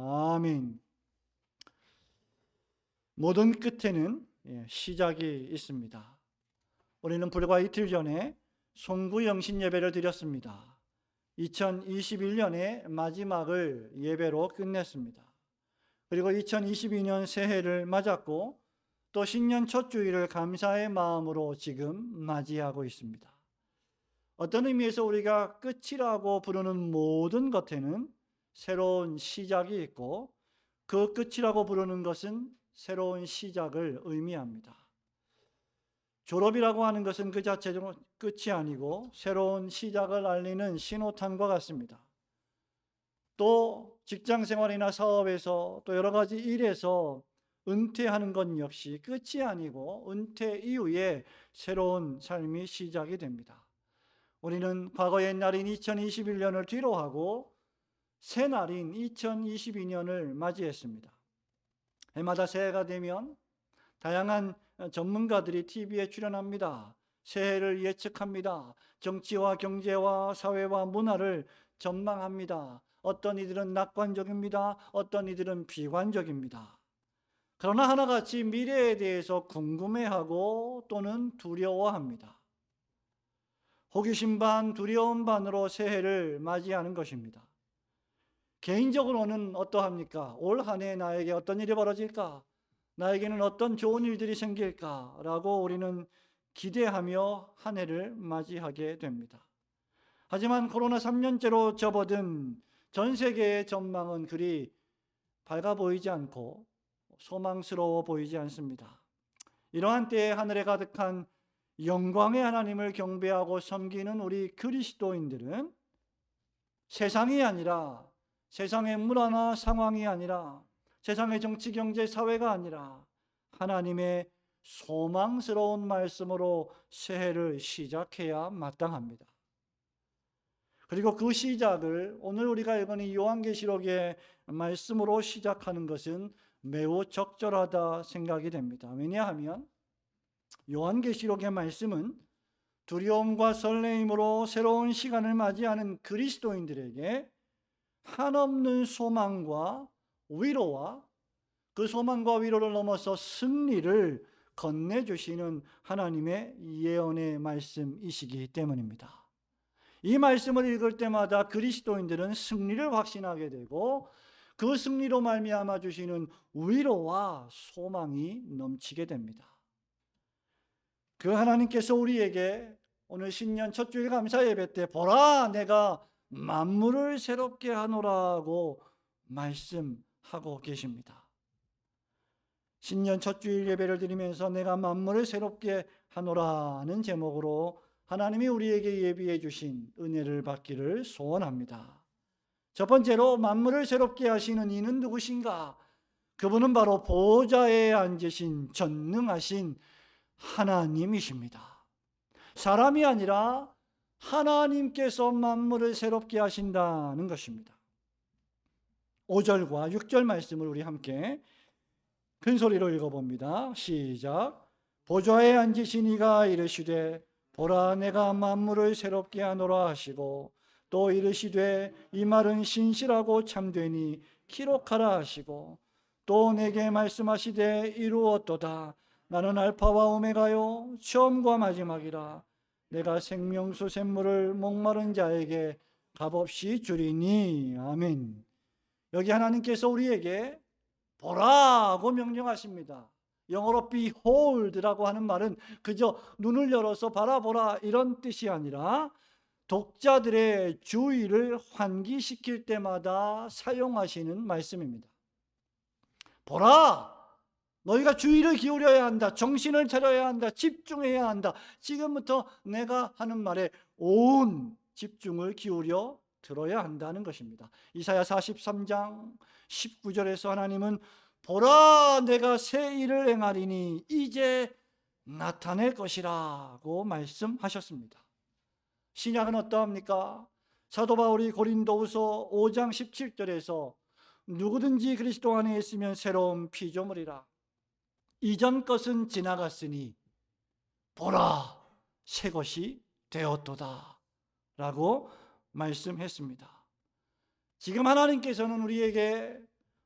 아멘. 모든 끝에는 시작이 있습니다. 우리는 불과 이틀 전에 송구 영신 예배를 드렸습니다. 2021년의 마지막을 예배로 끝냈습니다. 그리고 2022년 새해를 맞았고 또 신년 첫 주일을 감사의 마음으로 지금 맞이하고 있습니다. 어떤 의미에서 우리가 끝이라고 부르는 모든 것에는 새로운 시작이 있고 그 끝이라고 부르는 것은 새로운 시작을 의미합니다. 졸업이라고 하는 것은 그 자체로 끝이 아니고 새로운 시작을 알리는 신호탄과 같습니다. 또 직장 생활이나 사업에서 또 여러 가지 일에서 은퇴하는 것 역시 끝이 아니고 은퇴 이후에 새로운 삶이 시작이 됩니다. 우리는 과거 옛날인 2021년을 뒤로하고 새날인 2022년을 맞이했습니다. 해마다 새해가 되면 다양한 전문가들이 TV에 출연합니다. 새해를 예측합니다. 정치와 경제와 사회와 문화를 전망합니다. 어떤 이들은 낙관적입니다. 어떤 이들은 비관적입니다. 그러나 하나같이 미래에 대해서 궁금해하고 또는 두려워합니다. 호기심 반 두려움 반으로 새해를 맞이하는 것입니다. 개인적으로는 어떠합니까? 올 한 해 나에게 어떤 일이 벌어질까? 나에게는 어떤 좋은 일들이 생길까? 라고 우리는 기대하며 한 해를 맞이하게 됩니다. 하지만 코로나 3년째로 접어든 전 세계의 전망은 그리 밝아 보이지 않고 소망스러워 보이지 않습니다. 이러한 때에 하늘에 가득한 영광의 하나님을 경배하고 섬기는 우리 그리스도인들은 세상이 아니라, 세상의 문화나 상황이 아니라, 세상의 정치, 경제, 사회가 아니라 하나님의 소망스러운 말씀으로 새해를 시작해야 마땅합니다. 그리고 그 시작을 오늘 우리가 읽은 이 요한계시록의 말씀으로 시작하는 것은 매우 적절하다 생각이 됩니다. 왜냐하면 요한계시록의 말씀은 두려움과 설레임으로 새로운 시간을 맞이하는 그리스도인들에게 한없는 소망과 위로와 그 소망과 위로를 넘어서 승리를 건네주시는 하나님의 예언의 말씀이시기 때문입니다. 이 말씀을 읽을 때마다 그리스도인들은 승리를 확신하게 되고 그 승리로 말미암아 주시는 위로와 소망이 넘치게 됩니다. 그 하나님께서 우리에게 오늘 신년 첫 주일 감사 예배 때 보라 내가 만물을 새롭게 하노라고 말씀하고 계십니다. 신년 첫 주일 예배를 드리면서 내가 만물을 새롭게 하노라는 제목으로 하나님이 우리에게 예비해 주신 은혜를 받기를 소원합니다. 첫 번째로 만물을 새롭게 하시는 이는 누구신가? 그분은 바로 보좌에 앉으신 전능하신 하나님이십니다. 사람이 아니라 하나님께서 만물을 새롭게 하신다는 것입니다. 5절과 6절 말씀을 우리 함께 큰 소리로 읽어봅니다. 시작. 보좌에 앉으신 이가 이르시되 보라 내가 만물을 새롭게 하노라 하시고 또 이르시되 이 말은 신실하고 참되니 기록하라 하시고 또 내게 말씀하시되 이루었도다. 나는 알파와 오메가요 처음과 마지막이라. 내가 생명수 샘물을 목마른 자에게 값없이 주리니. 아멘. 여기 하나님께서 우리에게 보라고 명령하십니다. 영어로 behold라고 하는 말은 그저 눈을 열어서 바라보라 이런 뜻이 아니라 독자들의 주의를 환기시킬 때마다 사용하시는 말씀입니다. 보라! 너희가 주의를 기울여야 한다. 정신을 차려야 한다. 집중해야 한다. 지금부터 내가 하는 말에 온 집중을 기울여 들어야 한다는 것입니다. 이사야 43장 19절에서 하나님은 보라 내가 새 일을 행하리니 이제 나타낼 것이라고 말씀하셨습니다. 신약은 어떠합니까? 사도 바울이 고린도후서 5장 17절에서 누구든지 그리스도 안에 있으면 새로운 피조물이라. 이전 것은 지나갔으니 보라 새 것이 되었도다 라고 말씀했습니다. 지금 하나님께서는 우리에게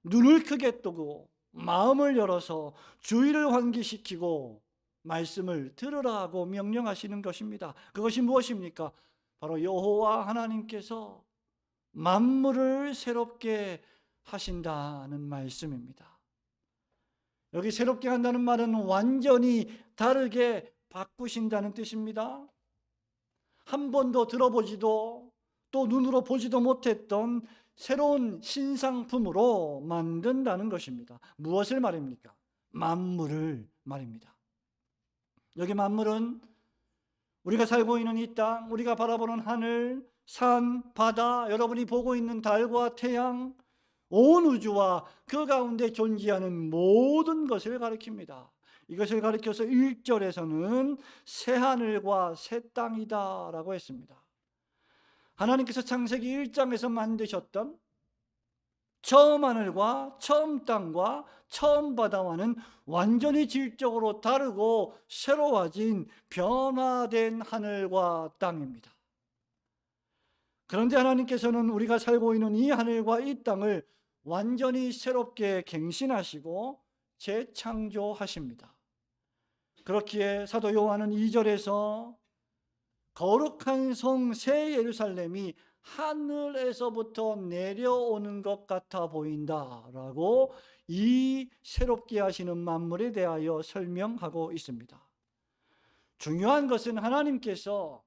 눈을 크게 뜨고 마음을 열어서 주의를 환기시키고 말씀을 들으라고 명령하시는 것입니다. 그것이 무엇입니까? 바로 여호와 하나님께서 만물을 새롭게 하신다는 말씀입니다. 여기 새롭게 한다는 말은 완전히 다르게 바꾸신다는 뜻입니다. 한 번도 들어보지도 또 눈으로 보지도 못했던 새로운 신상품으로 만든다는 것입니다. 무엇을 말입니까? 만물을 말입니다. 여기 만물은 우리가 살고 있는 이 땅, 우리가 바라보는 하늘, 산, 바다, 여러분이 보고 있는 달과 태양, 온 우주와 그 가운데 존재하는 모든 것을 가리킵니다. 이것을 가리켜서 1절에서는 새 하늘과 새 땅이다 라고 했습니다. 하나님께서 창세기 1장에서 만드셨던 처음 하늘과 처음 땅과 처음 바다와는 완전히 질적으로 다르고 새로워진 변화된 하늘과 땅입니다. 그런데 하나님께서는 우리가 살고 있는 이 하늘과 이 땅을 완전히 새롭게 갱신하시고 재창조하십니다. 그렇기에 사도 요한은 2절에서 거룩한 성 새 예루살렘이 하늘에서부터 내려오는 것 같아 보인다라고 이 새롭게 하시는 만물에 대하여 설명하고 있습니다. 중요한 것은 하나님께서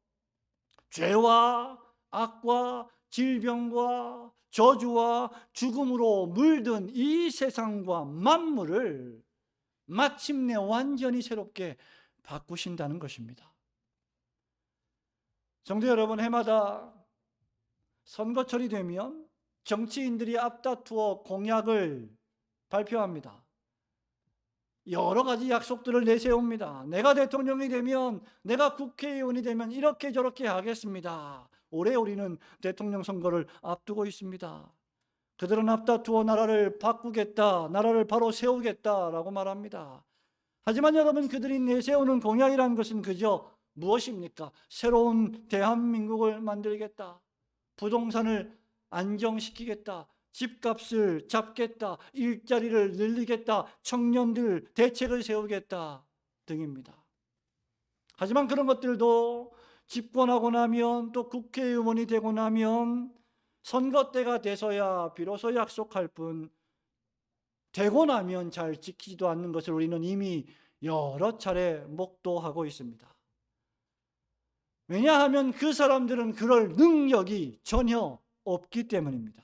죄와 악과 질병과 저주와 죽음으로 물든 이 세상과 만물을 마침내 완전히 새롭게 바꾸신다는 것입니다. 성도 여러분, 해마다 선거철이 되면 정치인들이 앞다투어 공약을 발표합니다. 여러 가지 약속들을 내세웁니다. 내가 대통령이 되면, 내가 국회의원이 되면 이렇게 저렇게 하겠습니다. 올해 우리는 대통령 선거를 앞두고 있습니다. 그들은 앞다투어 나라를 바꾸겠다, 나라를 바로 세우겠다라고 말합니다. 하지만 여러분, 그들이 내세우는 공약이라는 것은 그저 무엇입니까? 새로운 대한민국을 만들겠다, 부동산을 안정시키겠다, 집값을 잡겠다, 일자리를 늘리겠다, 청년들 대책을 세우겠다 등입니다. 하지만 그런 것들도 집권하고 나면, 또 국회의원이 되고 나면 선거 때가 돼서야 비로소 약속할 뿐, 되고 나면 잘 지키지도 않는 것을 우리는 이미 여러 차례 목도하고 있습니다. 왜냐하면 그 사람들은 그럴 능력이 전혀 없기 때문입니다.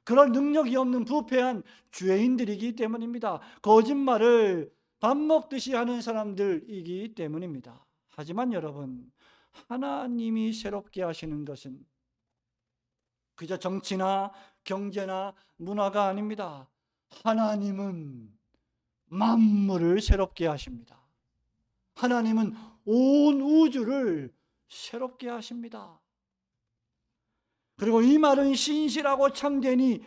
그럴 능력이 없는 부패한 죄인들이기 때문입니다. 거짓말을 밥 먹듯이 하는 사람들이기 때문입니다. 하지만 여러분, 하나님이 새롭게 하시는 것은 그저 정치나 경제나 문화가 아닙니다. 하나님은 만물을 새롭게 하십니다. 하나님은 온 우주를 새롭게 하십니다. 그리고 이 말은 신실하고 참되니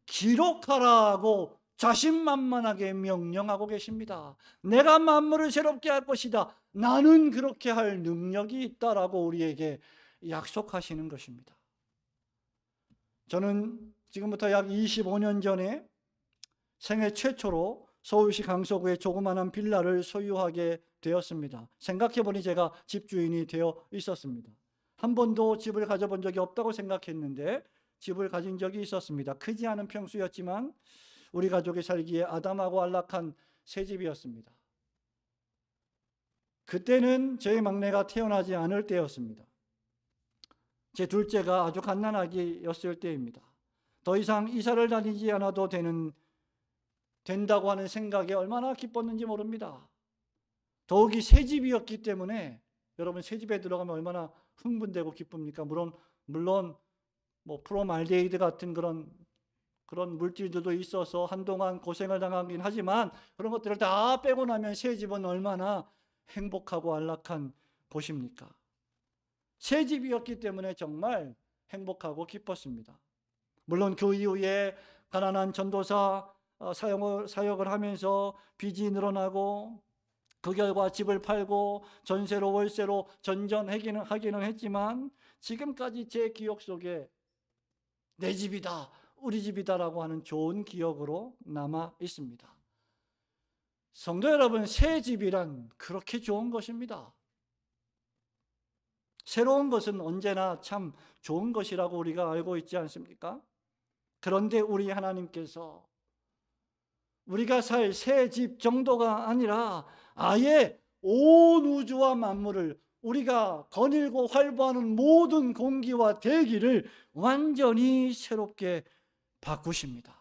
기록하라고 자신만만하게 명령하고 계십니다. 내가 만물을 새롭게 할 것이다, 나는 그렇게 할 능력이 있다라고 우리에게 약속하시는 것입니다. 저는 지금부터 약 25년 전에 생애 최초로 서울시 강서구에 조그마한 빌라를 소유하게 되었습니다. 생각해보니 제가 집주인이 되어 있었습니다. 한 번도 집을 가져본 적이 없다고 생각했는데 집을 가진 적이 있었습니다. 크지 않은 평수였지만 우리 가족이 살기에 아담하고 안락한 새 집이었습니다. 그때는 제 막내가 태어나지 않을 때였습니다. 제 둘째가 아주 갓난아기였을 때입니다. 더 이상 이사를 다니지 않아도 된다고 하는 생각에 얼마나 기뻤는지 모릅니다. 더욱이 새 집이었기 때문에, 여러분 새 집에 들어가면 얼마나 흥분되고 기쁩니까? 물론 뭐 프로말데히드 같은 그런 물질들도 있어서 한동안 고생을 당하긴 하지만 그런 것들을 다 빼고 나면 새 집은 얼마나 행복하고 안락한 곳입니까? 새 집이었기 때문에 정말 행복하고 기뻤습니다. 물론 그 이후에 가난한 전도사 사역을 하면서 빚이 늘어나고 그 결과 집을 팔고 전세로 월세로 전전하기는 했지만 지금까지 제 기억 속에 내 집이다, 우리 집이다라고 하는 좋은 기억으로 남아 있습니다. 성도 여러분, 새 집이란 그렇게 좋은 것입니다. 새로운 것은 언제나 참 좋은 것이라고 우리가 알고 있지 않습니까? 그런데 우리 하나님께서 우리가 살 새 집 정도가 아니라 아예 온 우주와 만물을, 우리가 거닐고 활보하는 모든 공기와 대기를 완전히 새롭게 바꾸십니다.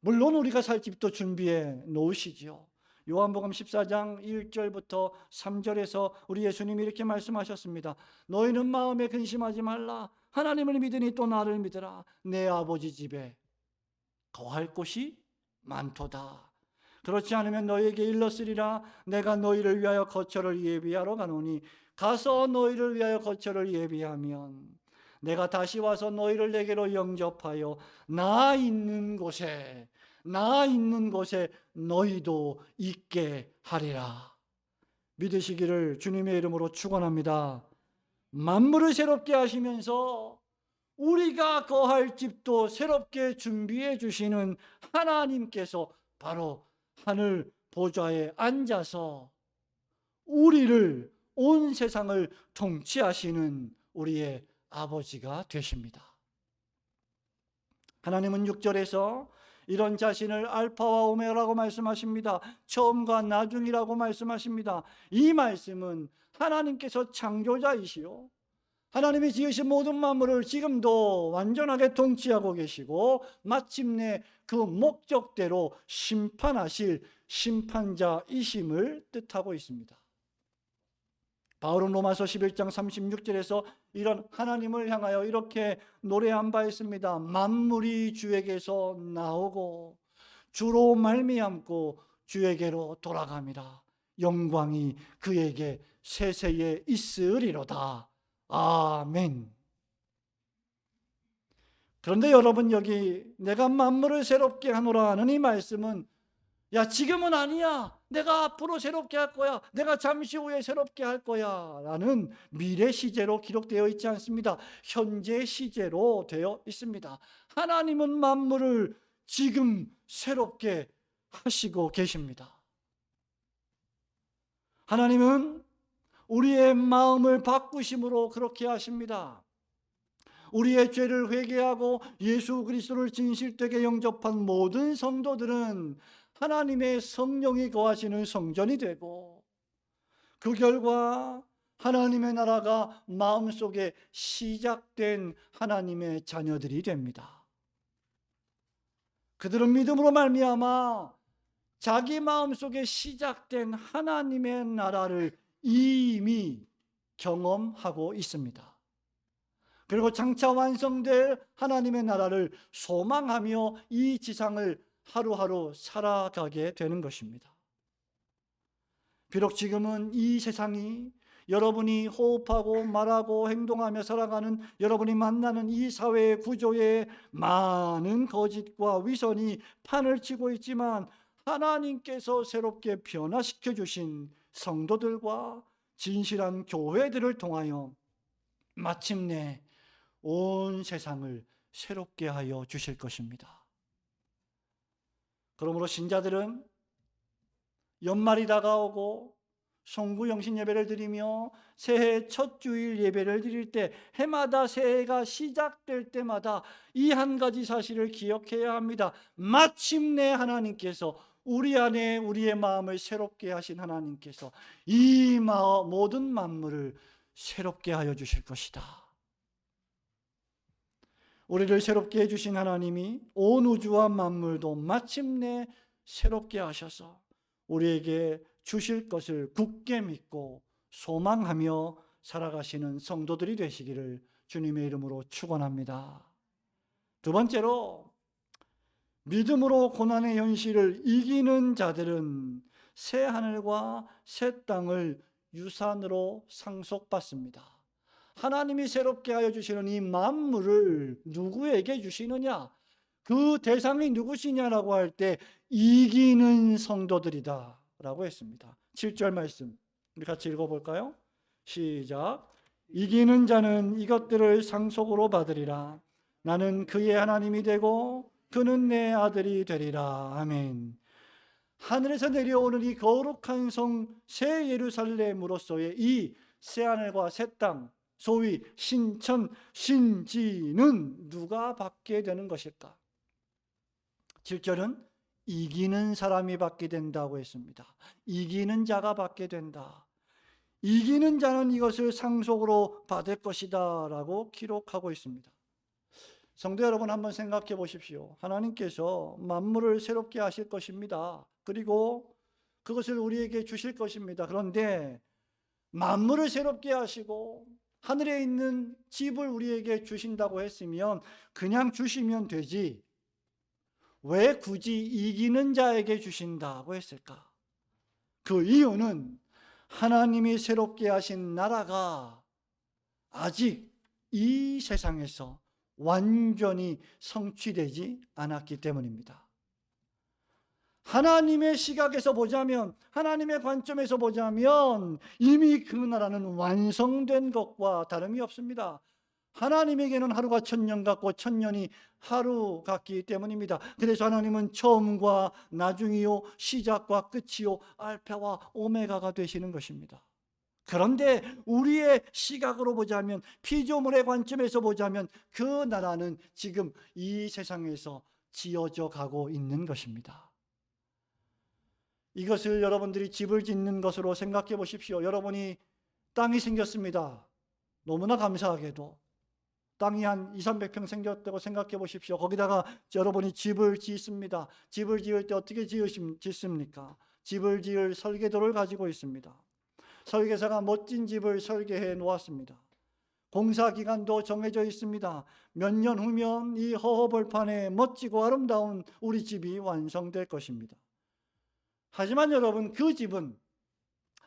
물론 우리가 살 집도 준비해 놓으시지요. 요한복음 14장 1절부터 3절에서 우리 예수님이 이렇게 말씀하셨습니다. 너희는 마음에 근심하지 말라. 하나님을 믿으니 또 나를 믿으라. 내 아버지 집에 거할 곳이 많도다. 그렇지 않으면 너희에게 일렀으리라. 내가 너희를 위하여 거처를 예비하러 가노니 가서 너희를 위하여 거처를 예비하면 내가 다시 와서 너희를 내게로 영접하여 나 있는 곳에 너희도 있게 하리라. 믿으시기를 주님의 이름으로 축원합니다. 만물을 새롭게 하시면서 우리가 거할 집도 새롭게 준비해 주시는 하나님께서 바로 하늘 보좌에 앉아서 우리를, 온 세상을 통치하시는 우리의 아버지가 되십니다. 하나님은 6절에서 이런 자신을 알파와 오메가라고 말씀하십니다. 처음과 나중이라고 말씀하십니다. 이 말씀은 하나님께서 창조자이시요, 하나님이 지으신 모든 만물을 지금도 완전하게 통치하고 계시고 마침내 그 목적대로 심판하실 심판자이심을 뜻하고 있습니다. 바울은 로마서 11장 36절에서 이런 하나님을 향하여 이렇게 노래한 바 있습니다. 만물이 주에게서 나오고 주로 말미암고 주에게로 돌아갑니다. 영광이 그에게 세세에 있으리로다. 아멘. 그런데 여러분, 여기 내가 만물을 새롭게 하노라 하는 이 말씀은 야, 지금은 아니야, 내가 앞으로 새롭게 할 거야, 내가 잠시 후에 새롭게 할 거야 라는 미래 시제로 기록되어 있지 않습니다. 현재 시제로 되어 있습니다. 하나님은 만물을 지금 새롭게 하시고 계십니다. 하나님은 우리의 마음을 바꾸심으로 그렇게 하십니다. 우리의 죄를 회개하고 예수 그리스도를 진실되게 영접한 모든 성도들은 하나님의 성령이 거하시는 성전이 되고 그 결과 하나님의 나라가 마음속에 시작된 하나님의 자녀들이 됩니다. 그들은 믿음으로 말미암아 자기 마음속에 시작된 하나님의 나라를 이미 경험하고 있습니다. 그리고 장차 완성될 하나님의 나라를 소망하며 이 지상을 하루하루 살아가게 되는 것입니다. 비록 지금은 이 세상이 여러분이 호흡하고 말하고 행동하며 살아가는, 여러분이 만나는 이 사회의 구조에 많은 거짓과 위선이 판을 치고 있지만 하나님께서 새롭게 변화시켜 주신 성도들과 진실한 교회들을 통하여 마침내 온 세상을 새롭게 하여 주실 것입니다. 그러므로 신자들은 연말이 다가오고 송구영신 예배를 드리며 새해 첫 주일 예배를 드릴 때, 해마다 새해가 시작될 때마다 이 한 가지 사실을 기억해야 합니다. 마침내 하나님께서 우리 안에 우리의 마음을 새롭게 하신 하나님께서 이 모든 만물을 새롭게 하여 주실 것이다. 우리를 새롭게 해주신 하나님이 온 우주와 만물도 마침내 새롭게 하셔서 우리에게 주실 것을 굳게 믿고 소망하며 살아가시는 성도들이 되시기를 주님의 이름으로 축원합니다. 두 번째로, 믿음으로 고난의 현실을 이기는 자들은 새 하늘과 새 땅을 유산으로 상속받습니다. 하나님이 새롭게 하여 주시는 이 만물을 누구에게 주시느냐? 그 대상이 누구시냐라고 할 때 이기는 성도들이다 라고 했습니다. 7절 말씀 우리 같이 읽어볼까요? 시작. 이기는 자는 이것들을 상속으로 받으리라. 나는 그의 하나님이 되고 그는 내 아들이 되리라. 아멘. 하늘에서 내려오는 이 거룩한 성 새 예루살렘으로서의 이 새하늘과 새 땅, 소위 신천 신지는 누가 받게 되는 것일까? 7절은 이기는 사람이 받게 된다고 했습니다. 이기는 자가 받게 된다. 이기는 자는 이것을 상속으로 받을 것이다 라고 기록하고 있습니다. 성도 여러분, 한번 생각해 보십시오. 하나님께서 만물을 새롭게 하실 것입니다. 그리고 그것을 우리에게 주실 것입니다. 그런데 만물을 새롭게 하시고 하늘에 있는 집을 우리에게 주신다고 했으면 그냥 주시면 되지, 왜 굳이 이기는 자에게 주신다고 했을까? 그 이유는 하나님이 새롭게 하신 나라가 아직 이 세상에서 완전히 성취되지 않았기 때문입니다. 하나님의 시각에서 보자면, 하나님의 관점에서 보자면 이미 그 나라는 완성된 것과 다름이 없습니다. 하나님에게는 하루가 1000년 같고 1000년이 하루 같기 때문입니다. 그래서 하나님은 처음과 나중이요, 시작과 끝이요, 알파와 오메가가 되시는 것입니다. 그런데 우리의 시각으로 보자면, 피조물의 관점에서 보자면 그 나라는 지금 이 세상에서 지어져 가고 있는 것입니다. 이것을 여러분들이 집을 짓는 것으로 생각해 보십시오. 여러분이 땅이 생겼습니다. 너무나 감사하게도 땅이 한 200~300평 생겼다고 생각해 보십시오. 거기다가 여러분이 집을 짓습니다. 집을 지을 때 어떻게 짓습니까? 집을 지을 설계도를 가지고 있습니다. 설계사가 멋진 집을 설계해 놓았습니다. 공사 기간도 정해져 있습니다. 몇 년 후면 이 허허벌판에 멋지고 아름다운 우리 집이 완성될 것입니다. 하지만 여러분, 그 집은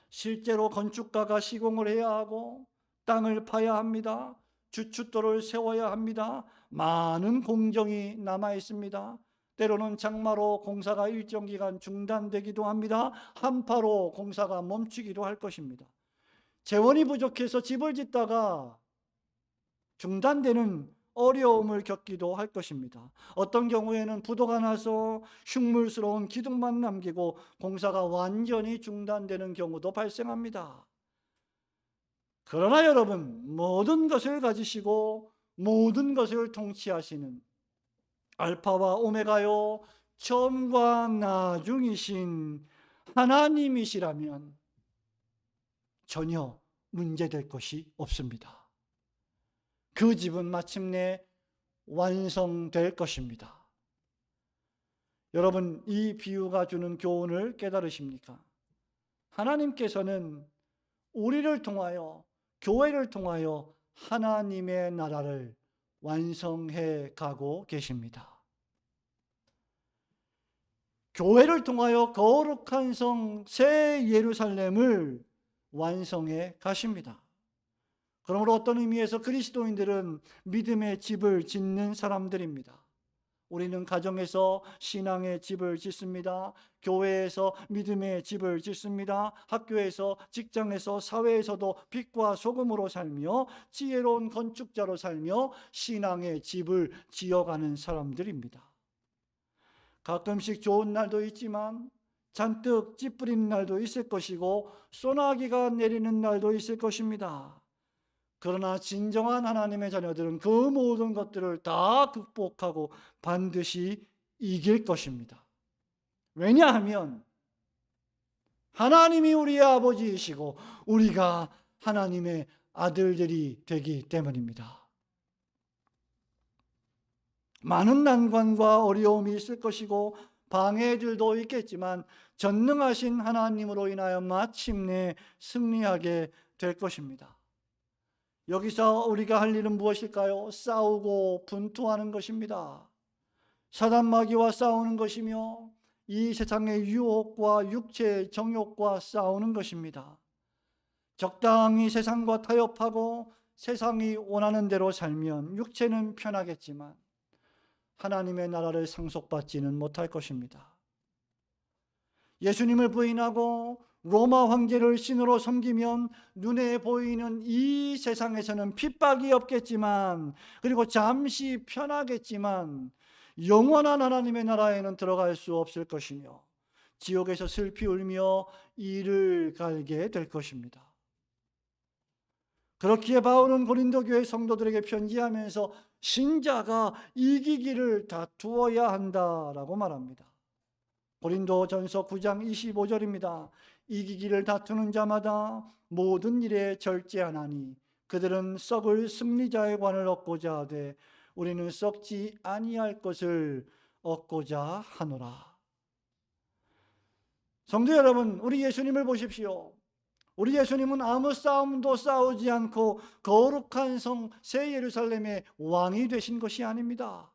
실제로 건축가가 시공을 해야 하고 땅을 파야 합니다. 주춧돌을 세워야 합니다. 많은 공정이 남아 있습니다. 때로는 장마로 공사가 일정 기간 중단되기도 합니다. 한파로 공사가 멈추기도 할 것입니다. 재원이 부족해서 집을 짓다가 중단되는 어려움을 겪기도 할 것입니다. 어떤 경우에는 부도가 나서 흉물스러운 기둥만 남기고 공사가 완전히 중단되는 경우도 발생합니다. 그러나 여러분, 모든 것을 가지시고 모든 것을 통치하시는 알파와 오메가요, 처음과 나중이신 하나님이시라면 전혀 문제될 것이 없습니다. 그 집은 마침내 완성될 것입니다. 여러분, 이 비유가 주는 교훈을 깨달으십니까? 하나님께서는 우리를 통하여, 교회를 통하여 하나님의 나라를 완성해 가고 계십니다. 교회를 통하여 거룩한 성 새 예루살렘을 완성해 가십니다. 그러므로 어떤 의미에서 그리스도인들은 믿음의 집을 짓는 사람들입니다. 우리는 가정에서 신앙의 집을 짓습니다. 교회에서 믿음의 집을 짓습니다. 학교에서, 직장에서, 사회에서도 빛과 소금으로 살며 지혜로운 건축자로 살며 신앙의 집을 지어가는 사람들입니다. 가끔씩 좋은 날도 있지만 잔뜩 찌푸린 날도 있을 것이고 소나기가 내리는 날도 있을 것입니다. 그러나 진정한 하나님의 자녀들은 그 모든 것들을 다 극복하고 반드시 이길 것입니다. 왜냐하면 하나님이 우리의 아버지이시고 우리가 하나님의 아들들이 되기 때문입니다. 많은 난관과 어려움이 있을 것이고 방해들도 있겠지만 전능하신 하나님으로 인하여 마침내 승리하게 될 것입니다. 여기서 우리가 할 일은 무엇일까요? 싸우고 분투하는 것입니다. 사단 마귀와 싸우는 것이며 이 세상의 유혹과 육체의 정욕과 싸우는 것입니다. 적당히 세상과 타협하고 세상이 원하는 대로 살면 육체는 편하겠지만 하나님의 나라를 상속받지는 못할 것입니다. 예수님을 부인하고 로마 황제를 신으로 섬기면 눈에 보이는 이 세상에서는 핍박이 없겠지만, 그리고 잠시 편하겠지만 영원한 하나님의 나라에는 들어갈 수 없을 것이며 지옥에서 슬피 울며 이를 갈게 될 것입니다. 그렇기에 바울은 고린도 교회 성도들에게 편지하면서 신자가 이기기를 다투어야 한다라고 말합니다. 고린도전서 9장 25절입니다. 이기기를 다투는 자마다 모든 일에 절제하나니 그들은 썩을 승리자의 관을 얻고자 하되 우리는 썩지 아니할 것을 얻고자 하노라. 성도 여러분, 우리 예수님을 보십시오. 우리 예수님은 아무 싸움도 싸우지 않고 거룩한 성 새 예루살렘의 왕이 되신 것이 아닙니다.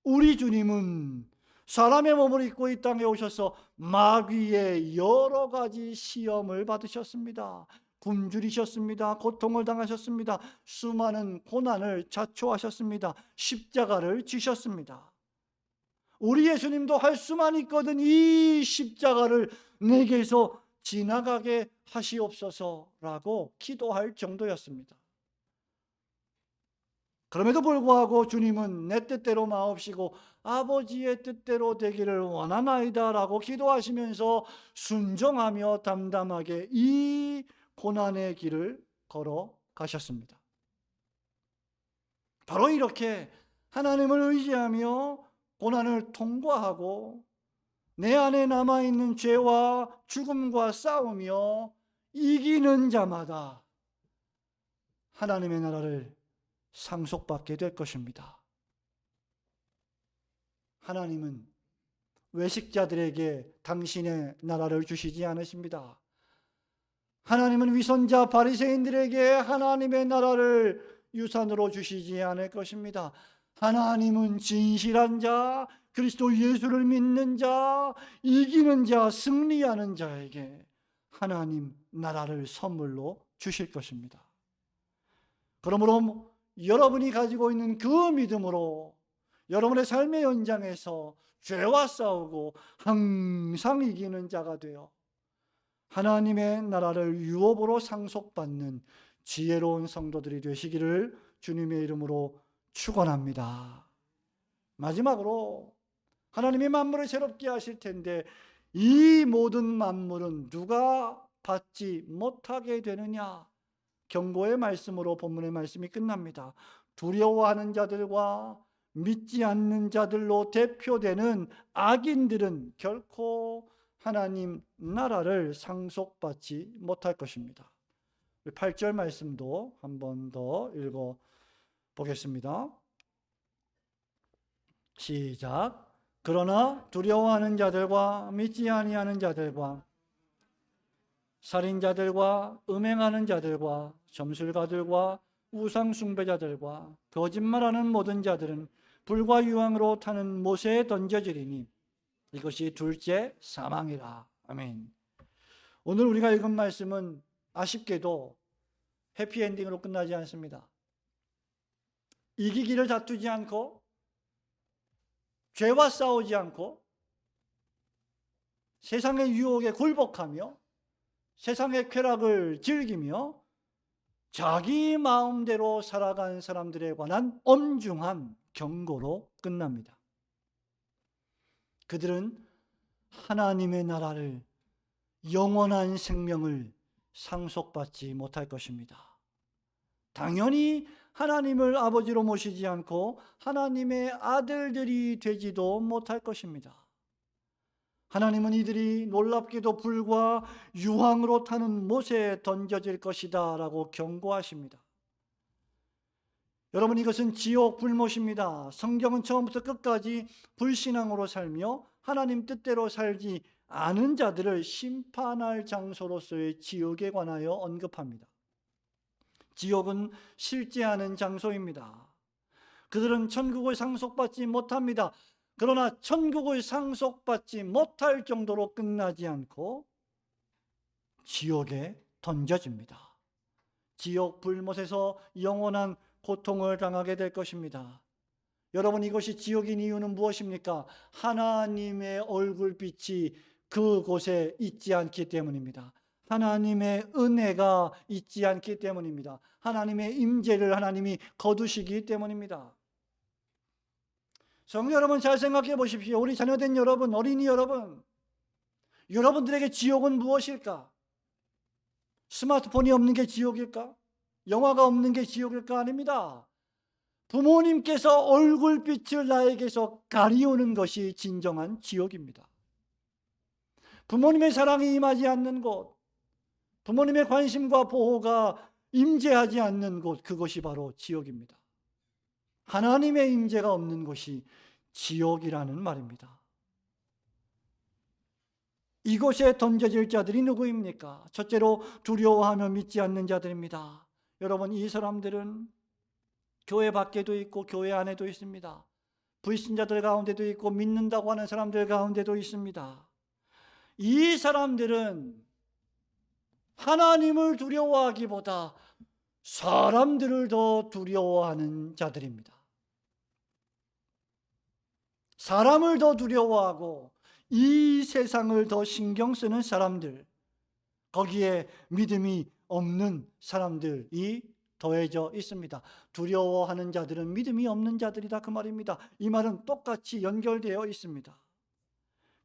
우리 주님은 사람의 몸을 입고 이 땅에 오셔서 마귀의 여러 가지 시험을 받으셨습니다. 굶주리셨습니다. 고통을 당하셨습니다. 수많은 고난을 자초하셨습니다. 십자가를 지셨습니다. 우리 예수님도 할 수만 있거든 이 십자가를 내게서 지나가게 하시옵소서라고 기도할 정도였습니다. 그럼에도 불구하고 주님은 내 뜻대로 마옵시고 아버지의 뜻대로 되기를 원하나이다 라고 기도하시면서 순종하며 담담하게 이 고난의 길을 걸어가셨습니다. 바로 이렇게 하나님을 의지하며 고난을 통과하고 내 안에 남아있는 죄와 죽음과 싸우며 이기는 자마다 하나님의 나라를 상속받게 될 것입니다. 하나님은 외식자들에게 당신의 나라를 주시지 않으십니다. 하나님은 위선자 바리새인들에게 하나님의 나라를 유산으로 주시지 않을 것입니다. 하나님은 진실한 자, 그리스도 예수를 믿는 자, 이기는 자, 승리하는 자에게 하나님 나라를 선물로 주실 것입니다. 그러므로 여러분이 가지고 있는 그 믿음으로 여러분의 삶의 현장에서 죄와 싸우고 항상 이기는 자가 되어 하나님의 나라를 유업으로 상속받는 지혜로운 성도들이 되시기를 주님의 이름으로 축원합니다. 마지막으로 하나님이 만물을 새롭게 하실 텐데 이 모든 만물은 누가 받지 못하게 되느냐? 경고의 말씀으로 본문의 말씀이 끝납니다. 두려워하는 자들과 믿지 않는 자들로 대표되는 악인들은 결코 하나님 나라를 상속받지 못할 것입니다. 8절 말씀도 한 번 더 읽어 보겠습니다. 시작. 그러나 두려워하는 자들과 믿지 아니하는 자들과 살인자들과 음행하는 자들과 점술가들과 우상 숭배자들과 거짓말하는 모든 자들은 불과 유황으로 타는 못에 던져지리니 이것이 둘째 사망이라. 아멘. 오늘 우리가 읽은 말씀은 아쉽게도 해피엔딩으로 끝나지 않습니다. 이기기를 다투지 않고 죄와 싸우지 않고 세상의 유혹에 굴복하며 세상의 쾌락을 즐기며 자기 마음대로 살아간 사람들에 관한 엄중한 경고로 끝납니다. 그들은 하나님의 나라를, 영원한 생명을 상속받지 못할 것입니다. 당연히 하나님을 아버지로 모시지 않고 하나님의 아들들이 되지도 못할 것입니다. 하나님은 이들이 놀랍게도 불과 유황으로 타는 못에 던져질 것이다 라고 경고하십니다. 여러분, 이것은 지옥 불못입니다. 성경은 처음부터 끝까지 불신앙으로 살며 하나님 뜻대로 살지 않은 자들을 심판할 장소로서의 지옥에 관하여 언급합니다. 지옥은 실제하는 장소입니다. 그들은 천국을 상속받지 못합니다. 그러나 천국을 상속받지 못할 정도로 끝나지 않고 지옥에 던져집니다. 지옥 불못에서 영원한 고통을 당하게 될 것입니다. 여러분, 이것이 지옥인 이유는 무엇입니까? 하나님의 얼굴빛이 그곳에 있지 않기 때문입니다. 하나님의 은혜가 있지 않기 때문입니다. 하나님의 임재를 하나님이 거두시기 때문입니다. 성도 여러분, 잘 생각해 보십시오. 우리 자녀된 여러분, 어린이 여러분, 여러분들에게 지옥은 무엇일까? 스마트폰이 없는 게 지옥일까? 영화가 없는 게 지옥일까? 아닙니다. 부모님께서 얼굴빛을 나에게서 가리우는 것이 진정한 지옥입니다. 부모님의 사랑이 임하지 않는 곳, 부모님의 관심과 보호가 임재하지 않는 곳, 그것이 바로 지옥입니다. 하나님의 임재가 없는 곳이 지옥이라는 말입니다. 이곳에 던져질 자들이 누구입니까? 첫째로 두려워하며 믿지 않는 자들입니다. 여러분, 이 사람들은 교회 밖에도 있고 교회 안에도 있습니다. 불신자들 가운데도 있고 믿는다고 하는 사람들 가운데도 있습니다. 이 사람들은 하나님을 두려워하기보다 사람들을 더 두려워하는 자들입니다. 사람을 더 두려워하고 이 세상을 더 신경 쓰는 사람들, 거기에 믿음이 없는 사람들이 더해져 있습니다. 두려워하는 자들은 믿음이 없는 자들이다, 그 말입니다. 이 말은 똑같이 연결되어 있습니다.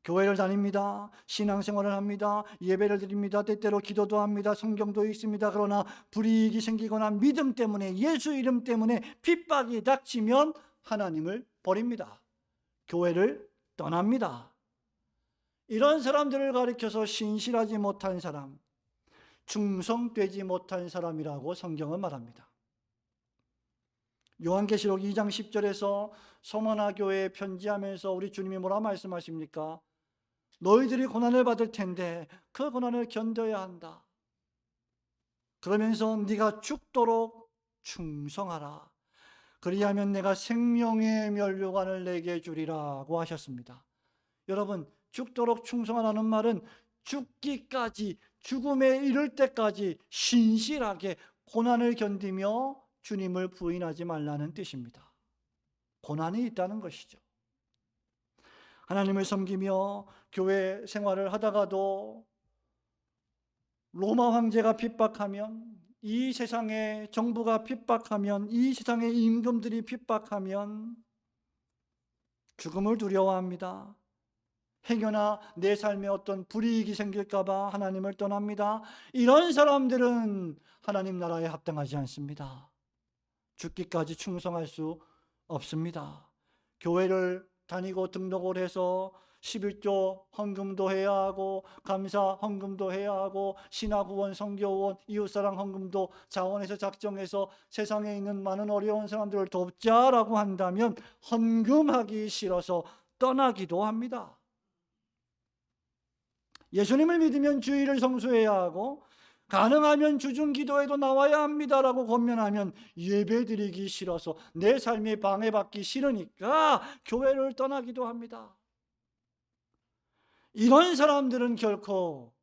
교회를 다닙니다. 신앙생활을 합니다. 예배를 드립니다. 때때로 기도도 합니다. 성경도 읽습니다. 그러나 불이익이 생기거나 믿음 때문에, 예수 이름 때문에 핍박이 닥치면 하나님을 버립니다. 교회를 떠납니다. 이런 사람들을 가리켜서 신실하지 못한 사람, 충성되지 못한 사람이라고 성경은 말합니다. 요한계시록 2장 10절에서 서머나 교회에 편지하면서 우리 주님이 뭐라 말씀하십니까? 너희들이 고난을 받을 텐데 그 고난을 견뎌야 한다. 그러면서 네가 죽도록 충성하라. 그리하면 내가 생명의 면류관을 내게 주리라고 하셨습니다. 여러분, 죽도록 충성하라는 말은 죽기까지, 죽음에 이를 때까지 신실하게 고난을 견디며 주님을 부인하지 말라는 뜻입니다. 고난이 있다는 것이죠. 하나님을 섬기며 교회 생활을 하다가도 로마 황제가 핍박하면, 이 세상의 정부가 핍박하면, 이 세상의 임금들이 핍박하면 죽음을 두려워합니다. 행여나 내 삶에 어떤 불이익이 생길까 봐 하나님을 떠납니다. 이런 사람들은 하나님 나라에 합당하지 않습니다. 죽기까지 충성할 수 없습니다. 교회를 다니고 등록을 해서 11조 헌금도 해야 하고, 감사 헌금도 해야 하고, 신화후원, 선교후원, 이웃사랑 헌금도 자원해서 작정해서 세상에 있는 많은 어려운 사람들을 돕자라고 한다면 헌금하기 싫어서 떠나기도 합니다. 예수님을 믿으면 주일을 성수해야 하고, 가능하면 주중기도에도 나와야 합니다라고 권면하면 예배드리기 싫어서, 내 삶이 방해받기 싫으니까 교회를 떠나기도 합니다. 이런 사람들은 결코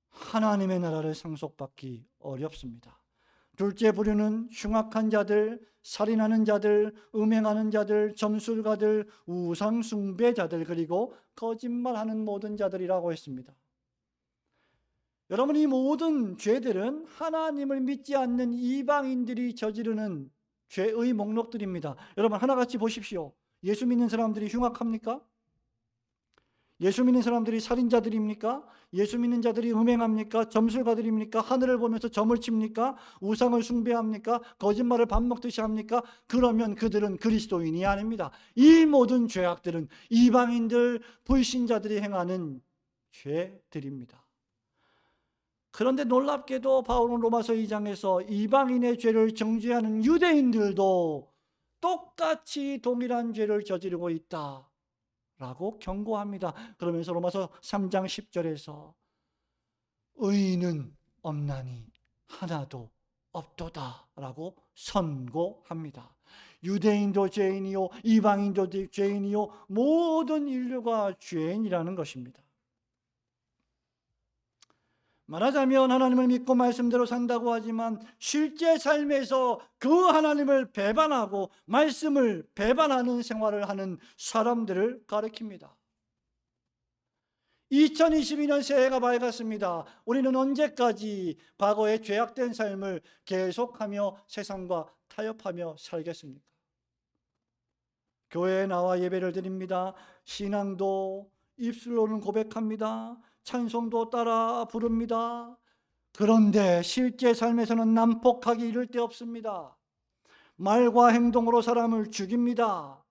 하나님의 나라를 상속받기 어렵습니다. 둘째 부류는 흉악한 자들, 살인하는 자들, 음행하는 자들, 점술가들, 우상숭배자들, 그리고 거짓말하는 모든 자들이라고 했습니다. 여러분, 이 모든 죄들은 하나님을 믿지 않는 이방인들이 저지르는 죄의 목록들입니다. 여러분, 하나같이 보십시오. 예수 믿는 사람들이 흉악합니까? 예수 믿는 사람들이 살인자들입니까? 예수 믿는 자들이 음행합니까? 점술가들입니까? 하늘을 보면서 점을 칩니까? 우상을 숭배합니까? 거짓말을 밥 먹듯이 합니까? 그러면 그들은 그리스도인이 아닙니다. 이 모든 죄악들은 이방인들, 불신자들이 행하는 죄들입니다. 그런데 놀랍게도 바울은 로마서 2장에서 이방인의 죄를 정죄하는 유대인들도 똑같이 동일한 죄를 저지르고 있다라고 경고합니다. 그러면서 로마서 3장 10절에서 의인은 없나니 하나도 없도다라고 선고합니다. 유대인도 죄인이요, 이방인도 죄인이요, 모든 인류가 죄인이라는 것입니다. 말하자면 하나님을 믿고 말씀대로 산다고 하지만 실제 삶에서 그 하나님을 배반하고 말씀을 배반하는 생활을 하는 사람들을 가리킵니다. 2022년 새해가 밝았습니다. 우리는 언제까지 과거의 죄악된 삶을 계속하며 세상과 타협하며 살겠습니까? 교회에 나와 예배를 드립니다. 신앙도 입술로는 고백합니다. 찬송도 따라 부릅니다. 그런데 실제 삶에서는 난폭하기 이를 데 없습니다. 말과 행동으로 사람을 죽입니다.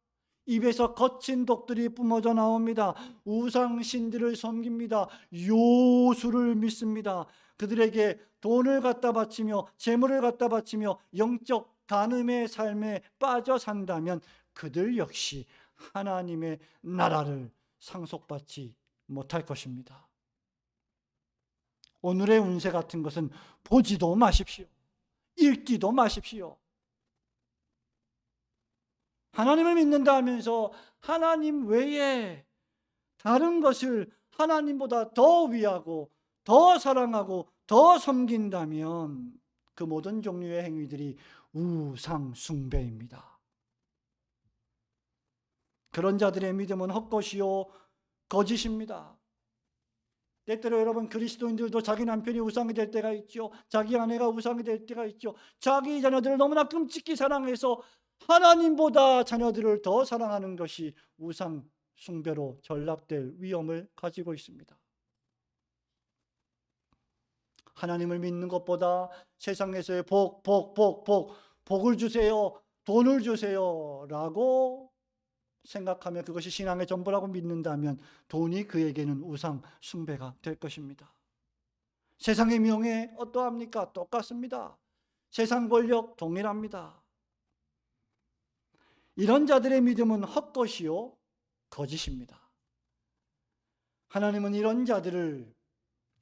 입에서 거친 독들이 뿜어져 나옵니다. 우상신들을 섬깁니다. 요술을 믿습니다. 그들에게 돈을 갖다 바치며 재물을 갖다 바치며 영적 간음의 삶에 빠져 산다면 그들 역시 하나님의 나라를 상속받지 못할 것입니다. 오늘의 운세 같은 것은 보지도 마십시오. 읽지도 마십시오. 하나님을 믿는다 하면서 하나님 외에 다른 것을 하나님보다 더 위하고 더 사랑하고 더 섬긴다면 그 모든 종류의 행위들이 우상 숭배입니다. 그런 자들의 믿음은 헛것이요 거짓입니다. 때때로 여러분, 그리스도인들도 자기 남편이 우상이 될 때가 있죠. 자기 아내가 우상이 될 때가 있죠. 자기 자녀들을 너무나 끔찍히 사랑해서 하나님보다 자녀들을 더 사랑하는 것이 우상 숭배로 전락될 위험을 가지고 있습니다. 하나님을 믿는 것보다 세상에서의 복을 주세요, 돈을 주세요 라고 생각하며 그것이 신앙의 전부라고 믿는다면 돈이 그에게는 우상 숭배가 될 것입니다. 세상의 명예 어떠합니까? 똑같습니다. 세상 권력 동일합니다. 이런 자들의 믿음은 헛것이요 거짓입니다. 하나님은 이런 자들을,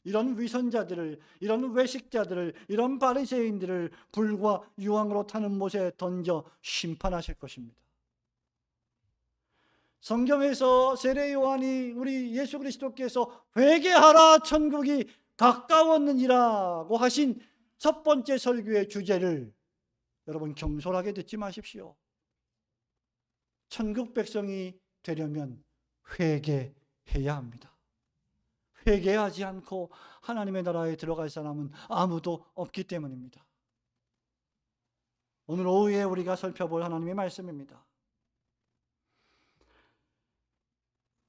이런 위선자들을, 이런 외식자들을, 이런 바리새인들을 불과 유황으로 타는 못에 던져 심판하실 것입니다. 성경에서 세례 요한이 우리 예수 그리스도께서 회개하라 천국이 가까웠느니라고 하신 첫 번째 설교의 주제를 여러분 경솔하게 듣지 마십시오. 천국 백성이 되려면 회개해야 합니다. 회개하지 않고 하나님의 나라에 들어갈 사람은 아무도 없기 때문입니다. 오늘 오후에 우리가 살펴볼 하나님의 말씀입니다.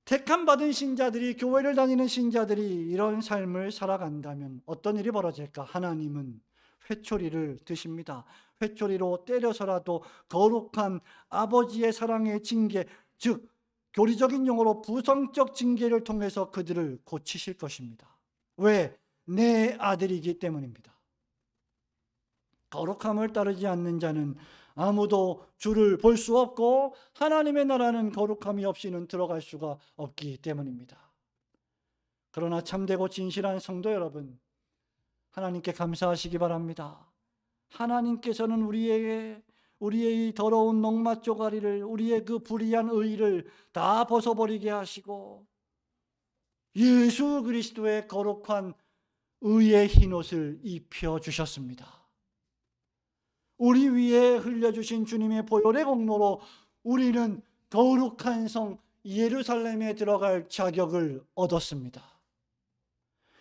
택함 받은 신자들이, 교회를 다니는 신자들이 이런 삶을 살아간다면 어떤 일이 벌어질까? 하나님은 회초리를 드십니다. 회초리로 때려서라도 거룩한 아버지의 사랑의 징계, 즉 교리적인 용어로 부성적 징계를 통해서 그들을 고치실 것입니다. 왜? 내 아들이기 때문입니다. 거룩함을 따르지 않는 자는 아무도 주를 볼 수 없고 하나님의 나라는 거룩함이 없이는 들어갈 수가 없기 때문입니다. 그러나 참되고 진실한 성도 여러분, 하나님께 감사하시기 바랍니다. 하나님께서는 우리의 이 더러운 농마 쪼가리를, 우리의 그 불의한 의를 다 벗어버리게 하시고 예수 그리스도의 거룩한 의의 흰옷을 입혀주셨습니다. 우리 위에 흘려주신 주님의 보혈의 공로로 우리는 거룩한 성 예루살렘에 들어갈 자격을 얻었습니다.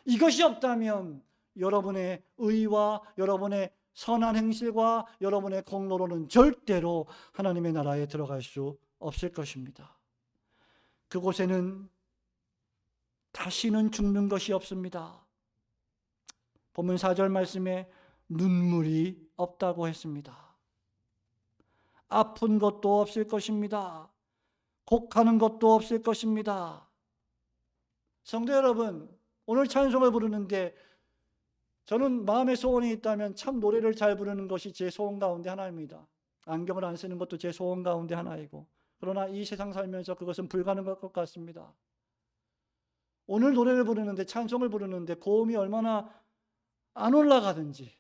이것이 없다면 여러분의 의와 여러분의 선한 행실과 여러분의 공로로는 절대로 하나님의 나라에 들어갈 수 없을 것입니다. 그곳에는 다시는 죽는 것이 없습니다. 본문 4절 말씀에 눈물이 없다고 했습니다. 아픈 것도 없을 것입니다. 곡하는 것도 없을 것입니다. 성도 여러분, 오늘 찬송을 부르는데 저는 마음의 소원이 있다면 참 노래를 잘 부르는 것이 제 소원 가운데 하나입니다. 안경을 안 쓰는 것도 제 소원 가운데 하나이고, 그러나 이 세상 살면서 그것은 불가능할 것 같습니다. 오늘 노래를 부르는데, 찬송을 부르는데 고음이 얼마나 안 올라가든지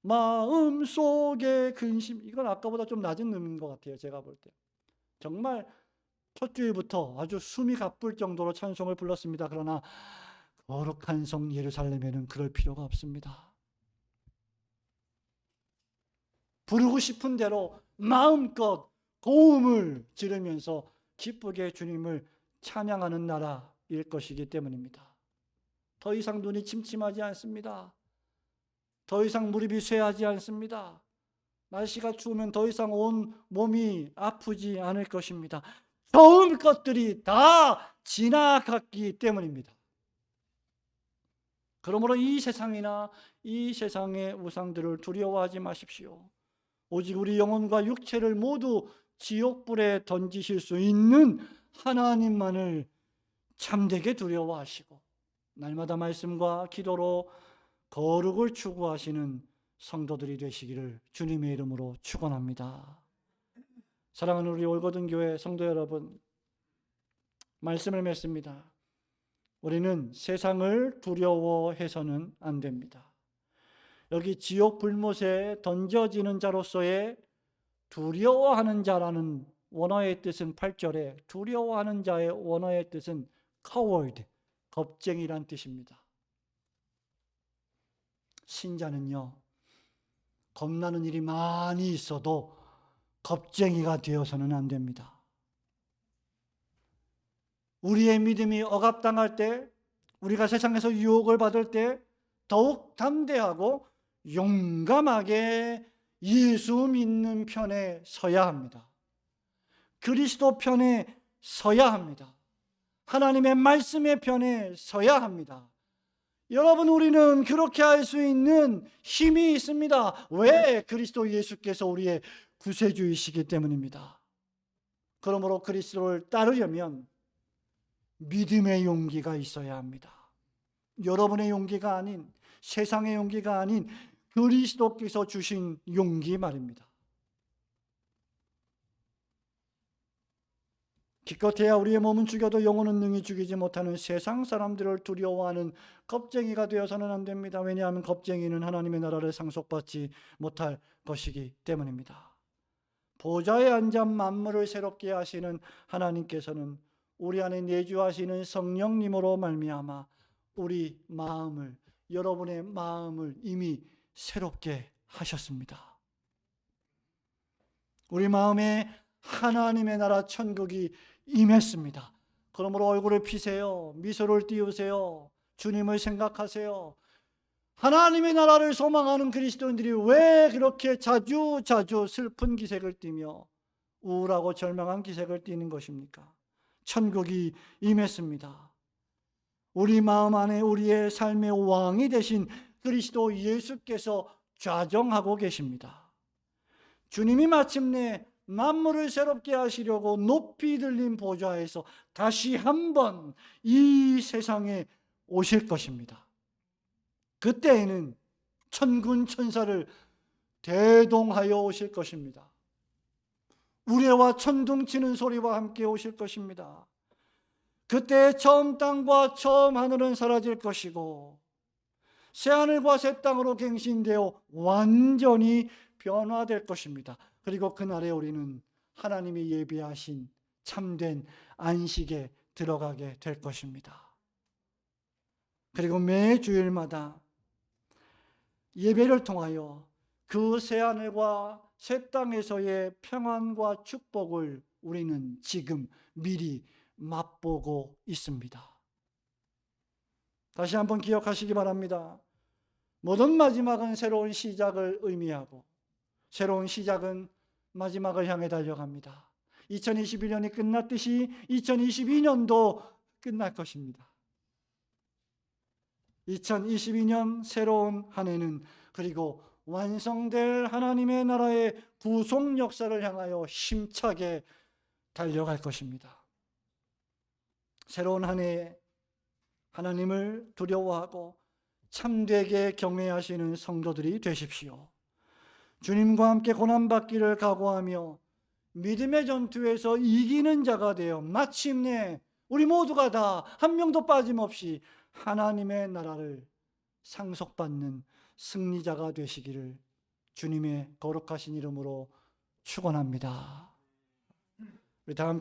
마음속에 근심, 이건 아까보다 좀 낮은 음인 것 같아요. 제가 볼 때 정말 첫 주일부터 아주 숨이 가쁠 정도로 찬송을 불렀습니다. 그러나 거룩한 성 예루살렘에는 그럴 필요가 없습니다. 부르고 싶은 대로 마음껏 고음을 지르면서 기쁘게 주님을 찬양하는 나라, 시작일 것이기 때문입니다. 더 이상 눈이 침침하지 않습니다. 더 이상 무릎이 쇠하지 않습니다. 날씨가 추우면 더 이상 온 몸이 아프지 않을 것입니다. 처음 것들이 다 지나갔기 때문입니다. 그러므로 이 세상이나 이 세상의 우상들을 두려워하지 마십시오. 오직 우리 영혼과 육체를 모두 지옥불에 던지실 수 있는 하나님만을 참되게 두려워하시고 날마다 말씀과 기도로 거룩을 추구하시는 성도들이 되시기를 주님의 이름으로 축원합니다. 사랑하는 우리 올거든 교회 성도 여러분, 말씀을 맺습니다. 우리는 세상을 두려워해서는 안 됩니다. 여기 지옥 불못에 던져지는 자로서의 두려워하는 자라는 원어의 뜻은 8절에 두려워하는 자의 원어의 뜻은 coward, 겁쟁이란 뜻입니다. 신자는요, 겁나는 일이 많이 있어도 겁쟁이가 되어서는 안 됩니다. 우리의 믿음이 억압당할 때, 우리가 세상에서 유혹을 받을 때 더욱 담대하고 용감하게 예수 믿는 편에 서야 합니다. 그리스도 편에 서야 합니다. 하나님의 말씀의 편에 서야 합니다. 여러분, 우리는 그렇게 할 수 있는 힘이 있습니다. 왜? 그리스도 예수께서 우리의 구세주이시기 때문입니다. 그러므로 그리스도를 따르려면 믿음의 용기가 있어야 합니다. 여러분의 용기가 아닌, 세상의 용기가 아닌 그리스도께서 주신 용기 말입니다. 기껏해야 우리의 몸은 죽여도 영혼은 능히 죽이지 못하는 세상 사람들을 두려워하는 겁쟁이가 되어서는 안 됩니다. 왜냐하면 겁쟁이는 하나님의 나라를 상속받지 못할 것이기 때문입니다. 보좌에 앉아 만물을 새롭게 하시는 하나님께서는 우리 안에 내주하시는 성령님으로 말미암아 우리 마음을, 여러분의 마음을 이미 새롭게 하셨습니다. 우리 마음에 하나님의 나라 천국이 임했습니다. 그러므로 얼굴을 피세요. 미소를 띄우세요. 주님을 생각하세요. 하나님의 나라를 소망하는 그리스도인들이 왜 그렇게 자주 슬픈 기색을 띠며 우울하고 절망한 기색을 띠는 것입니까? 천국이 임했습니다. 우리 마음 안에 우리의 삶의 왕이 되신 그리스도 예수께서 좌정하고 계십니다. 주님이 마침내 만물을 새롭게 하시려고 높이 들린 보좌에서 다시 한번 이 세상에 오실 것입니다. 그때에는 천군 천사를 대동하여 오실 것입니다. 우레와 천둥 치는 소리와 함께 오실 것입니다. 그때 처음 땅과 처음 하늘은 사라질 것이고 새하늘과 새 땅으로 갱신되어 완전히 변화될 것입니다. 그리고 그날에 우리는 하나님이 예비하신 참된 안식에 들어가게 될 것입니다. 그리고 매 주일마다 예배를 통하여 그 새하늘과 새 땅에서의 평안과 축복을 우리는 지금 미리 맛보고 있습니다. 다시 한번 기억하시기 바랍니다. 모든 마지막은 새로운 시작을 의미하고 새로운 시작은 마지막을 향해 달려갑니다. 2021년이 끝났듯이 2022년도 끝날 것입니다. 2022년 새로운 한 해는 그리고 완성될 하나님의 나라의 구속 역사를 향하여 힘차게 달려갈 것입니다. 새로운 한 해에 하나님을 두려워하고 참되게 경외하시는 성도들이 되십시오. 주님과 함께 고난받기를 각오하며 믿음의 전투에서 이기는 자가 되어 마침내 우리 모두가 다 한 명도 빠짐없이 하나님의 나라를 상속받는 승리자가 되시기를 주님의 거룩하신 이름으로 축원합니다. 우리 다 함께